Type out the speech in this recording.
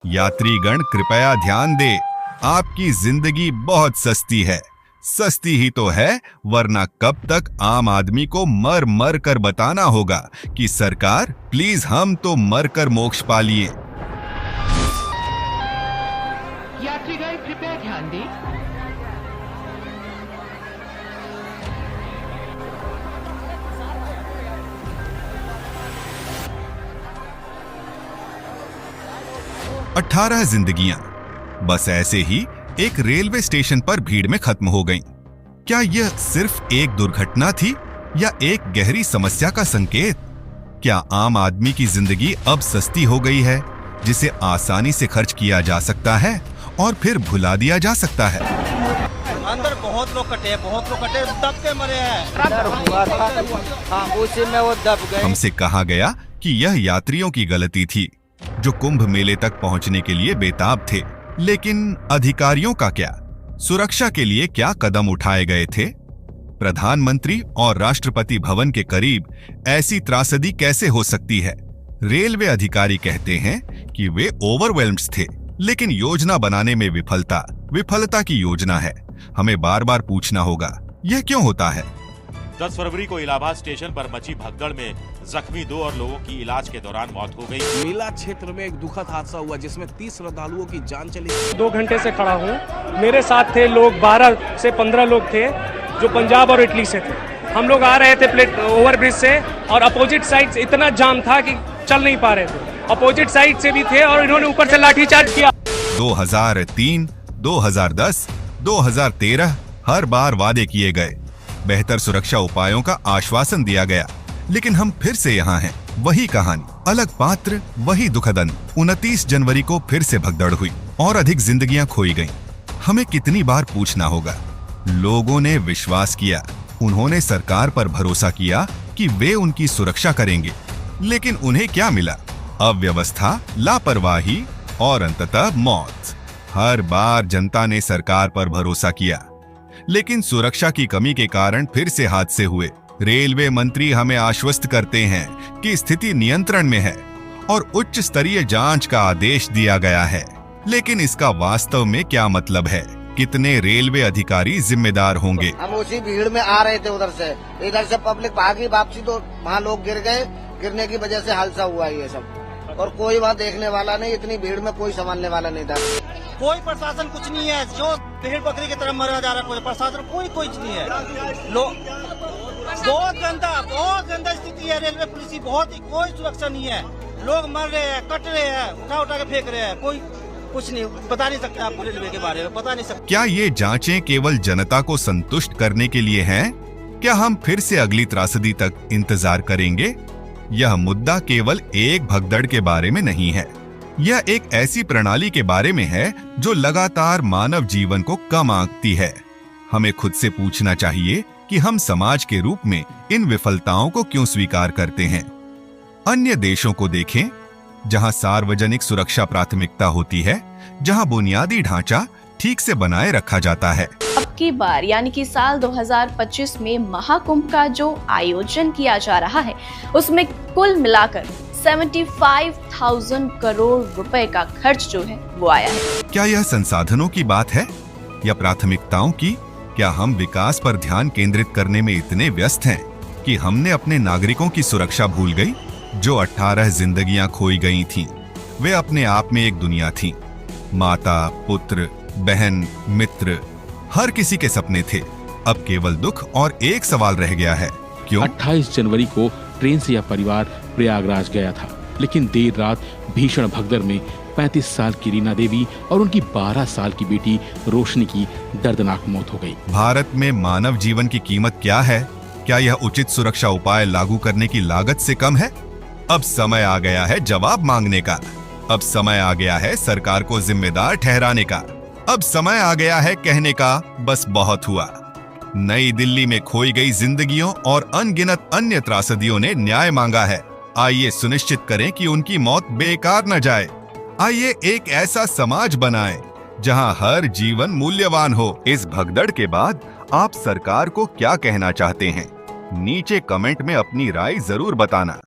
यात्रीगण कृपया ध्यान दें, आपकी जिंदगी बहुत सस्ती है। सस्ती ही तो है, वरना कब तक आम आदमी को मर मर कर बताना होगा कि सरकार प्लीज हम तो मर कर मोक्ष पा लिए। यात्रीगण कृपया ध्यान दें। अठारह जिंदगियां बस ऐसे ही एक रेलवे स्टेशन पर भीड़ में खत्म हो गईं। क्या यह सिर्फ एक दुर्घटना थी या एक गहरी समस्या का संकेत? क्या आम आदमी की जिंदगी अब सस्ती हो गई है, जिसे आसानी से खर्च किया जा सकता है और फिर भुला दिया जा सकता है? अंदर बहुत लोग कटे, दब के मरे हैं। उसी में वो दब गए। हमसे कहा गया कि यह यात्रियों की गलती थी जो कुंभ मेले तक पहुंचने के लिए बेताब थे। लेकिन अधिकारियों का क्या? सुरक्षा के लिए क्या कदम उठाए गए थे? प्रधानमंत्री और राष्ट्रपति भवन के करीब ऐसी त्रासदी कैसे हो सकती है? रेलवे अधिकारी कहते हैं कि वे ओवरवेल्म्ड थे, लेकिन योजना बनाने में विफलता की योजना है। हमें बार बार पूछना होगा, यह क्यों होता है? 10 फरवरी को इलाहाबाद स्टेशन पर मची भगदड़ में जख्मी 2 और लोगों की इलाज के दौरान मौत हो गई। मेला क्षेत्र में एक दुखद हादसा हुआ जिसमें 30 श्रद्धालुओं की जान चली। 2 घंटे से खड़ा हूँ। मेरे साथ थे लोग, 12 से 15 लोग थे जो पंजाब और इटली से थे। हम लोग आ रहे थे ओवरब्रिज से और अपोजिट साइड से इतना जाम था कि चल नहीं पा रहे थे। अपोजिट साइड से भी थे और इन्होंने ऊपर से लाठीचार्ज किया। 2003, 2010, 2013 हर बार वादे किए गए, बेहतर सुरक्षा उपायों का आश्वासन दिया गया, लेकिन हम फिर से यहाँ हैं। वही कहानी, अलग पात्र, वही दुखद अंत। 29 जनवरी को फिर से भगदड़ हुई और अधिक जिंदगियां खोई गईं। हमें कितनी बार पूछना होगा? लोगों ने विश्वास किया, उन्होंने सरकार पर भरोसा किया कि वे उनकी सुरक्षा करेंगे, लेकिन उन्हें क्या मिला? अव्यवस्था, लापरवाही और अंततः मौत। हर बार जनता ने सरकार पर भरोसा किया, लेकिन सुरक्षा की कमी के कारण फिर से हादसे हुए। रेलवे मंत्री हमें आश्वस्त करते हैं कि स्थिति नियंत्रण में है और उच्च स्तरीय जांच का आदेश दिया गया है, लेकिन इसका वास्तव में क्या मतलब है? कितने रेलवे अधिकारी जिम्मेदार होंगे? हम उसी भीड़ में आ रहे थे, इधर से पब्लिक भागी वापसी, तो वहाँ लोग गिर गए। गिरने की वजह से हादसा हुआ ये सब, और कोई वहाँ देखने वाला नहीं। इतनी भीड़ में कोई संभालने वाला नहीं था। कोई प्रशासन कुछ नहीं है, जो भेड़ बकरी की तरह मरा जा रहा है। कोई प्रशासन कोई नहीं है। लोग बहुत गंदा स्थिति है। रेलवे पुलिस की कोई सुरक्षा नहीं है। लोग मर रहे हैं, कट रहे हैं, उठा के फेंक रहे हैं। कोई कुछ नहीं बता नहीं सकता। आपको रेलवे के बारे में पता नहीं सकता। क्या ये जांचें केवल जनता को संतुष्ट करने के लिए हैं? क्या हम फिर से अगली त्रासदी तक इंतजार करेंगे? यह मुद्दा केवल एक भगदड़ के बारे में नहीं है, यह एक ऐसी प्रणाली के बारे में है जो लगातार मानव जीवन को कम आंकती है। हमें खुद से पूछना चाहिए कि हम समाज के रूप में इन विफलताओं को क्यों स्वीकार करते हैं? अन्य देशों को देखें, जहां सार्वजनिक सुरक्षा प्राथमिकता होती है, जहां बुनियादी ढांचा ठीक से बनाए रखा जाता है। अब की बार यानी कि साल 2025 में महाकुंभ का जो आयोजन किया जा रहा है, उसमें कुल मिलाकर 75,000 करोड़ रुपए का खर्च जो है वो आया है। क्या यह संसाधनों की बात है या प्राथमिकताओं की? क्या हम विकास पर ध्यान केंद्रित करने में इतने व्यस्त हैं कि हमने अपने नागरिकों की सुरक्षा भूल गई? जो 18 जिंदगियां खोई गई थीं, वे अपने आप में एक दुनिया थीं। माता, पुत्र, बहन, मित्र, हर किसी के सपने थे। अब केवल दुख और एक सवाल रह गया है, क्यों? 28 जनवरी को ट्रेन से यह परिवार प्रयागराज गया था, लेकिन देर रात भीषण भगदड़ में 35 साल की रीना देवी और उनकी 12 साल की बेटी रोशनी की दर्दनाक मौत हो गई। भारत में मानव जीवन की कीमत क्या है? क्या यह उचित सुरक्षा उपाय लागू करने की लागत से कम है? अब समय आ गया है जवाब मांगने का। अब समय आ गया है सरकार को जिम्मेदार ठहराने का। अब समय आ गया है कहने का, बस बहुत हुआ। नई दिल्ली में खोई गई जिंदगियों और अनगिनत अन्य त्रासदियों ने न्याय मांगा है। आइए सुनिश्चित करें कि उनकी मौत बेकार न जाए। आइए एक ऐसा समाज बनाएं जहां हर जीवन मूल्यवान हो। इस भगदड़ के बाद आप सरकार को क्या कहना चाहते हैं? नीचे कमेंट में अपनी राय जरूर बताना।